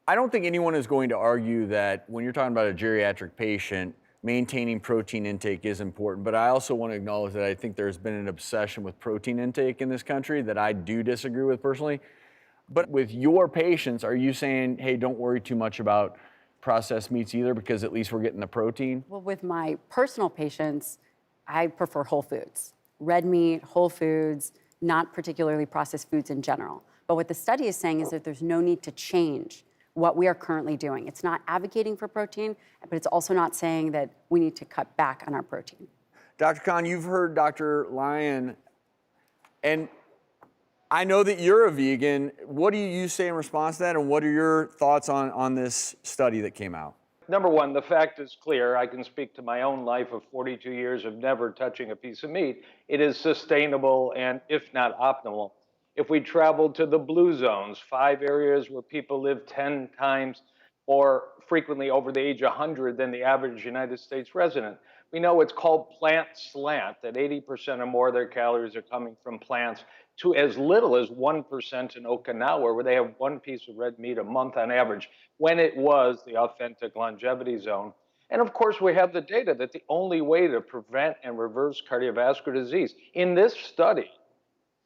I don't think anyone is going to argue that when you're talking about a geriatric patient, maintaining protein intake is important, but I also want to acknowledge that I think there's been an obsession with protein intake in this country that I do disagree with personally. But with your patients, are you saying, hey, don't worry too much about processed meats either because at least we're getting the protein? Well, with my personal patients, I prefer whole foods. Red meat, whole foods, not particularly processed foods in general. But what the study is saying is that there's no need to change what we are currently doing. It's not advocating for protein, but it's also not saying that we need to cut back on our protein. Dr. Kahn, you've heard Dr. Lyon, and I know that you're a vegan. What do you say in response to that, and what are your thoughts on this study that came out? Number one, the fact is clear. I can speak to my own life of 42 years of never touching a piece of meat. It is sustainable and, if not optimal. If we travel to the blue zones, 5 areas where people live 10 times more frequently over the age of 100 than the average United States resident, we know it's called plant slant, that 80% or more of their calories are coming from plants, to as little as 1% in Okinawa, where they have 1 piece of red meat a month on average, when it was the authentic longevity zone. And of course, we have the data that the only way to prevent and reverse cardiovascular disease, in this study,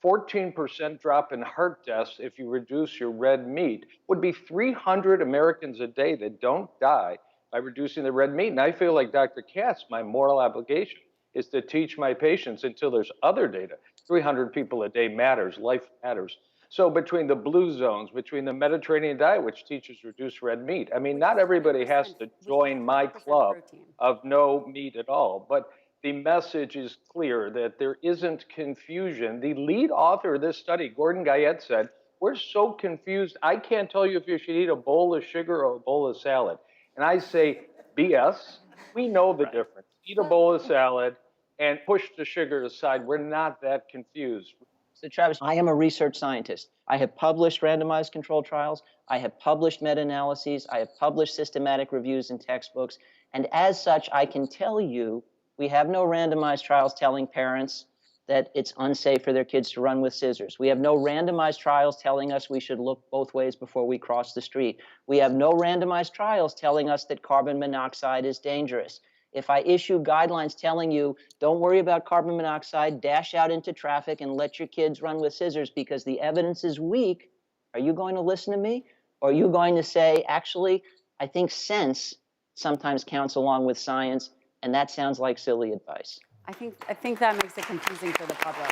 14% drop in heart deaths if you reduce your red meat, would be 300 Americans a day that don't die by reducing the red meat. And I feel like Dr. Katz, my moral obligation is to teach my patients until there's other data. 300 people a day matters, life matters. So between the blue zones, between the Mediterranean diet, which teaches reduced red meat, I mean, not everybody has to join my club of no meat at all, but the message is clear that there isn't confusion. The lead author of this study, Gordon Guyette, said, we're so confused, I can't tell you if you should eat a bowl of sugar or a bowl of salad. And I say, BS, we know the difference. Eat a bowl of salad and push the sugar aside. We're not that confused. So Travis, I am a research scientist. I have published randomized controlled trials. I have published meta-analyses. I have published systematic reviews in textbooks. And as such, I can tell you, we have no randomized trials telling parents that it's unsafe for their kids to run with scissors. We have no randomized trials telling us we should look both ways before we cross the street. We have no randomized trials telling us that carbon monoxide is dangerous. If I issue guidelines telling you, don't worry about carbon monoxide, dash out into traffic and let your kids run with scissors because the evidence is weak, are you going to listen to me? Or are you going to say, actually, I think sense sometimes counts along with science, and that sounds like silly advice? I think that makes it confusing for the public.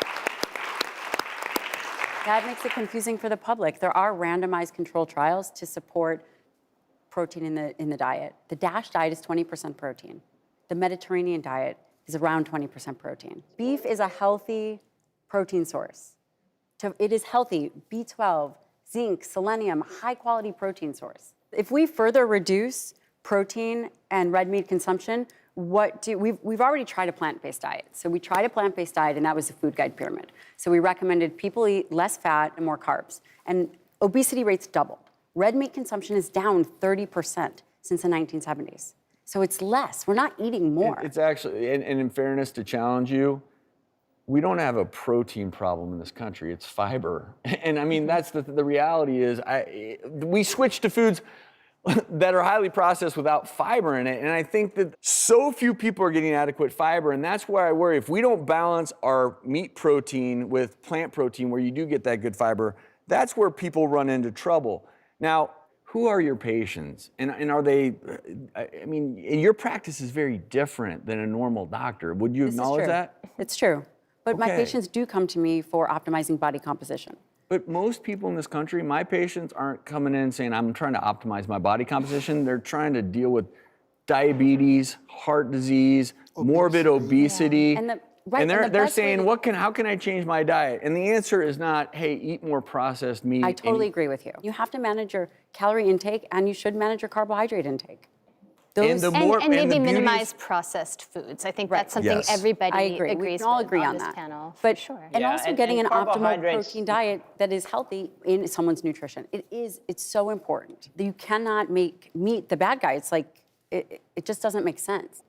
That makes it confusing for the public. There are randomized controlled trials to support protein in the diet. The DASH diet is 20% protein. The Mediterranean diet is around 20% protein. Beef is a healthy protein source. It is healthy, B12, zinc, selenium, high quality protein source. If we further reduce protein and red meat consumption, we've already tried a plant-based diet. So we tried a plant-based diet, and that was the food guide pyramid. So we recommended people eat less fat and more carbs. And obesity rates doubled. Red meat consumption is down 30% since the 1970s. So it's less. We're not eating more. It's actually, and in fairness to challenge you, we don't have a protein problem in this country. It's fiber. And I mean, that's the reality is we switch to foods that are highly processed without fiber in it. And I think that so few people are getting adequate fiber. And that's where I worry. If we don't balance our meat protein with plant protein, where you do get that good fiber, that's where people run into trouble. Now, who are your patients? And are they, I mean, your practice is very different than a normal doctor. Would you acknowledge that? It's true. But my patients do come to me for optimizing body composition. But most people in this country, my patients aren't coming in saying, I'm trying to optimize my body composition. They're trying to deal with diabetes, heart disease, morbid obesity. Yeah. And they're saying, how can I change my diet? And the answer is not, hey, eat more processed meat. I totally agree with you. You have to manage your calorie intake, and you should manage your carbohydrate intake. And maybe minimize processed foods. I think that's something everybody agrees with. We can all agree on that. Panel, but sure. And also getting an optimal protein diet that is healthy in someone's nutrition. It's so important. You cannot make meat the bad guy. It's like, it just doesn't make sense.